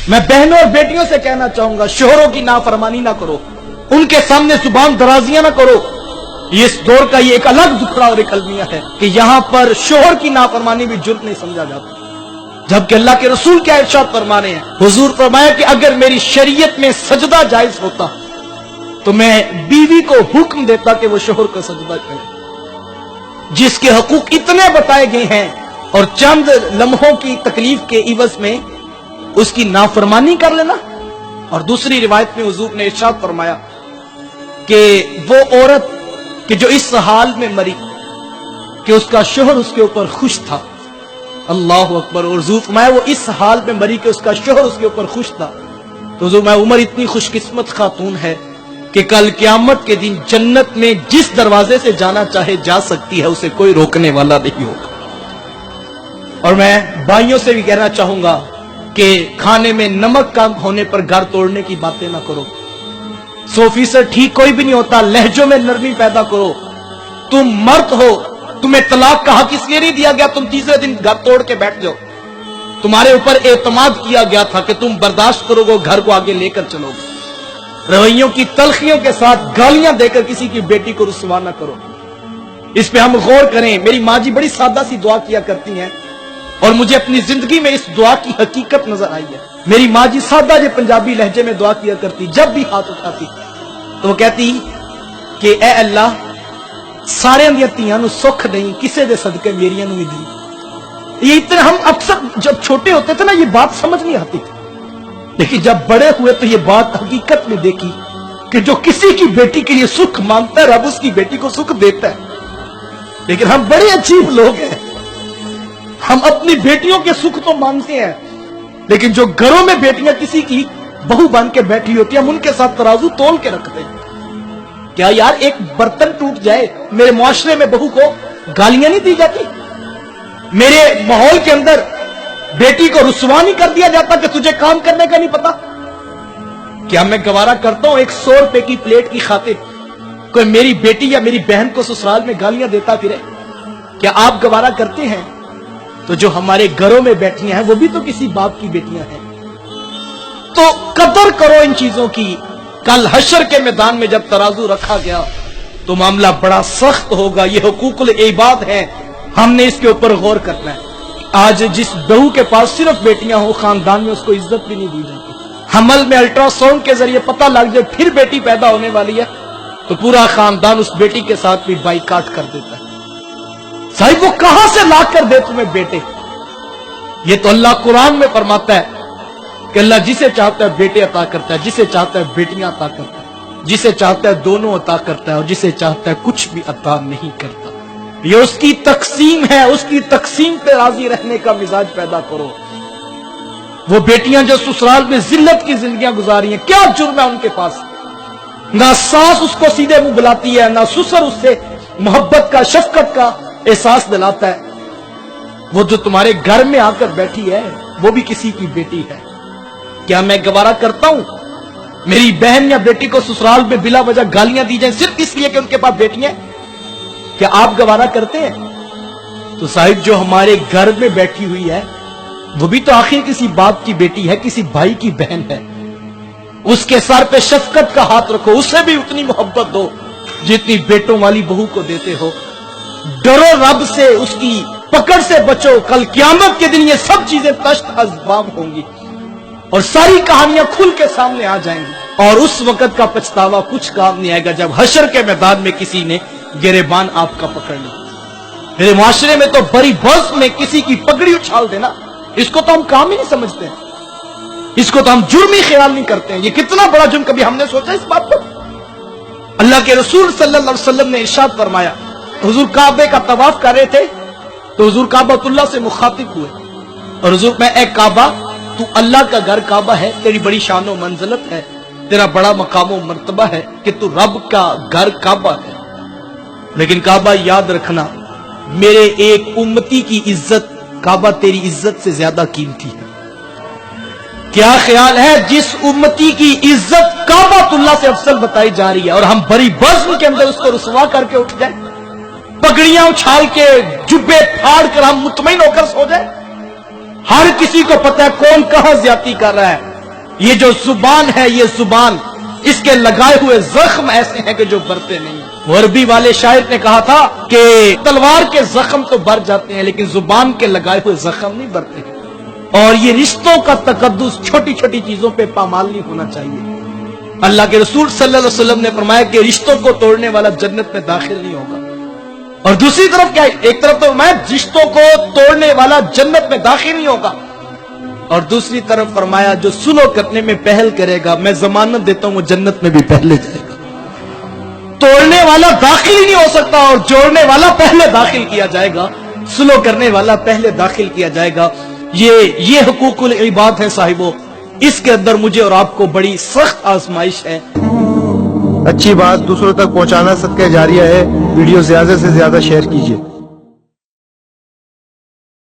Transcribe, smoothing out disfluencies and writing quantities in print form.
میں بہنوں اور بیٹیوں سے کہنا چاہوں گا شوہروں کی نافرمانی نہ کرو، ان کے سامنے زبان درازیاں نہ کرو. یہ اس دور کا یہ ایک الگ ذکرہ اور ایک المیہ ہے کہ یہاں پر شوہر کی نافرمانی بھی جرم نہیں سمجھا جاتا، جبکہ اللہ کے رسول کیا ارشاد فرمانے ہیں. حضور فرمایا کہ اگر میری شریعت میں سجدہ جائز ہوتا تو میں بیوی کو حکم دیتا کہ وہ شوہر کو سجدہ کرے. جس کے حقوق اتنے بتائے گئے ہیں اور چند لمحوں کی تکلیف کے عوض میں اس کی نافرمانی کر لینا. اور دوسری روایت میں حضور نے ارشاد فرمایا کہ وہ عورت کہ جو اس حال میں مری کہ اس کا شوہر اس کے اوپر خوش تھا. اللہ اکبر. اور حضور فرمایا وہ اس حال میں مری کہ اس کا شوہر اس کے اوپر خوش تھا. تو حضور میں عمر اتنی خوش قسمت خاتون ہے کہ کل قیامت کے دن جنت میں جس دروازے سے جانا چاہے جا سکتی ہے، اسے کوئی روکنے والا نہیں ہوگا. اور میں بھائیوں سے بھی کہنا چاہوں گا کہ کھانے میں نمک کم ہونے پر گھر توڑنے کی باتیں نہ کرو. 100% ٹھیک کوئی بھی نہیں ہوتا. لہجوں میں نرمی پیدا کرو. تم مرد ہو، تمہیں طلاق کا حق اس لیے نہیں دیا گیا تم تیسرے دن گھر توڑ کے بیٹھ جاؤ. تمہارے اوپر اعتماد کیا گیا تھا کہ تم برداشت کرو گے، گھر کو آگے لے کر چلو گے. رویوں کی تلخیوں کے ساتھ گالیاں دے کر کسی کی بیٹی کو رسوا نہ کرو. اس پہ ہم غور کریں. میری ماں جی بڑی سادہ سی دعا کیا کرتی ہیں اور مجھے اپنی زندگی میں اس دعا کی حقیقت نظر آئی ہے. میری ماں جی سادہ جو پنجابی لہجے میں دعا کیا کرتی، جب بھی ہاتھ اٹھاتی تو وہ کہتی کہ اے اللہ سارے دیا تیاں نو سکھ دیں، کسے دے صدقے میریاں نو بھی دیں. یہ اتنا ہم اکثر جب چھوٹے ہوتے تھے نا یہ بات سمجھ نہیں آتی تھی، لیکن جب بڑے ہوئے تو یہ بات حقیقت میں دیکھی کہ جو کسی کی بیٹی کے لیے سکھ مانگتا ہے رب اس کی بیٹی کو سکھ دیتا ہے. لیکن ہم بڑے عجیب لوگ ہیں، ہم اپنی بیٹیوں کے سکھ تو مانگتے ہیں لیکن جو گھروں میں بیٹیاں کسی کی بہو بن کے بیٹھی ہوتی ہیں ہم ان کے ساتھ ترازو تول کے رکھتے ہیں. کیا یار ایک برتن ٹوٹ جائے میرے معاشرے میں بہو کو گالیاں نہیں دی جاتی؟ میرے ماحول کے اندر بیٹی کو رسوا نہیں کر دیا جاتا کہ تجھے کام کرنے کا نہیں پتا؟ کیا میں گوارا کرتا ہوں 100 روپے کی پلیٹ کی خاطر کوئی میری بیٹی یا میری بہن کو سسرال میں گالیاں دیتا پھرے؟ کیا آپ گوارا کرتے ہیں؟ تو جو ہمارے گھروں میں بیٹھیاں ہیں وہ بھی تو کسی باپ کی بیٹیاں ہیں. تو قدر کرو ان چیزوں کی. کل حشر کے میدان میں جب ترازو رکھا گیا تو معاملہ بڑا سخت ہوگا. یہ حقوق العباد ہیں، ہم نے اس کے اوپر غور کرنا ہے. آج جس بہو کے پاس صرف بیٹیاں ہوں خاندان میں اس کو عزت بھی نہیں دی جاتی. حمل میں الٹرا ساؤنڈ کے ذریعے پتہ لگ جائے پھر بیٹی پیدا ہونے والی ہے تو پورا خاندان اس بیٹی کے ساتھ بھی بائیکاٹ کر دیتا ہے. صاحب وہ کہاں سے لا کر دے تمہیں بیٹے؟ یہ تو اللہ قرآن میں فرماتا ہے کہ اللہ جسے چاہتا ہے بیٹے عطا کرتا ہے، جسے چاہتا ہے بیٹیاں عطا کرتا ہے، جسے چاہتا ہے دونوں عطا کرتا ہے اور جسے چاہتا ہے کچھ بھی عطا نہیں کرتا. یہ اس کی تقسیم ہے، اس کی تقسیم پہ راضی رہنے کا مزاج پیدا کرو. وہ بیٹیاں جو سسرال میں ذلت کی زندگیاں گزاری ہیں کیا جرم ہے ان کے پاس؟ نہ ساس اس کو سیدھے منہ بلاتی ہے، نہ سسر اس سے محبت کا شفقت کا احساس دلاتا ہے. وہ جو تمہارے گھر میں آ کر بیٹھی ہے وہ بھی کسی کی بیٹی ہے. کیا میں گوارا کرتا ہوں میری بہن یا بیٹی کو سسرال میں بلا وجہ گالیاں دی جائیں صرف اس لیے کہ ان کے پاس بیٹیاں ہیں؟ کیا آپ گوارا کرتے ہیں؟ تو صاحب جو ہمارے گھر میں بیٹھی ہوئی ہے وہ بھی تو آخر کسی باپ کی بیٹی ہے، کسی بھائی کی بہن ہے. اس کے سر پہ شفقت کا ہاتھ رکھو، اسے بھی اتنی محبت دو جتنی بیٹوں والی بہو کو دیتے ہو. ڈرو رب سے، اس کی پکڑ سے بچو. کل قیامت کے دن یہ سب چیزیں تشت ازباب ہوں گی اور ساری کہانیاں کھل کے سامنے آ جائیں گی اور اس وقت کا پچھتاوا کچھ کام نہیں آئے گا جب حشر کے میدان میں کسی نے گریبان آپ کا پکڑ لیا. میرے معاشرے میں تو بڑی بس میں کسی کی پگڑی اچھال دینا اس کو تو ہم کام ہی نہیں سمجھتے ہیں، اس کو تو ہم جرم ہی خیال نہیں کرتے ہیں. یہ کتنا بڑا جرم، کبھی ہم نے سوچا اس بات کو؟ اللہ کے رسول صلی اللہ علیہ وسلم نے ارشاد فرمایا، حضور کعبے کا طواف کر رہے تھے تو حضور کعبہ اللہ سے مخاطب ہوئے اور حضور میں اے کعبہ تو اللہ کا گھر کعبہ ہے، تیری بڑی شان و منزلت ہے، تیرا بڑا مقام و مرتبہ ہے کہ تو رب کا گھر کعبہ ہے، لیکن کعبہ یاد رکھنا میرے ایک امتی کی عزت کعبہ تیری عزت سے زیادہ قیمتی ہے. کیا خیال ہے جس امتی کی عزت کعبہ اللہ سے افضل بتائی جا رہی ہے اور ہم بڑی بزم کے اندر اس کو رسوا کر کے اٹھ جائیں، پگڑیاں اچھال کے جبے پھاڑ کر ہم مطمئن ہو کر سو جائیں؟ ہر کسی کو پتہ ہے کون کہاں زیادتی کر رہا ہے. یہ جو زبان ہے، یہ زبان، اس کے لگائے ہوئے زخم ایسے ہیں کہ جو برتے نہیں۔ عربی والے شاعر نے کہا تھا کہ تلوار کے زخم تو بر جاتے ہیں لیکن زبان کے لگائے ہوئے زخم نہیں برتے ہیں۔ اور یہ رشتوں کا تقدس چھوٹی چھوٹی چیزوں پہ پامال نہیں ہونا چاہیے۔ اللہ کے رسول صلی اللہ علیہ وسلم نے فرمایا کہ رشتوں کو توڑنے والا جنت میں داخل نہیں ہوگا، اور دوسری طرف کیا، ایک طرف تو فرمایا رشتوں کو توڑنے والا جنت میں داخل نہیں ہوگا، اور دوسری طرف فرمایا جو سلو کرنے میں پہل کرے گا میں ضمانت دیتا ہوں وہ جنت میں بھی پہلے جائے گا۔ توڑنے والا داخل ہی نہیں ہو سکتا اور جوڑنے والا پہلے داخل کیا جائے گا، سلو کرنے والا پہلے داخل کیا جائے گا۔ یہ حقوق العباد ہے صاحبوں، اس کے اندر مجھے اور آپ کو بڑی سخت آزمائش ہے۔ اچھی بات دوسروں تک پہنچانا صدقہ جاریہ ہے، ویڈیو زیادہ سے زیادہ شیئر کیجیے۔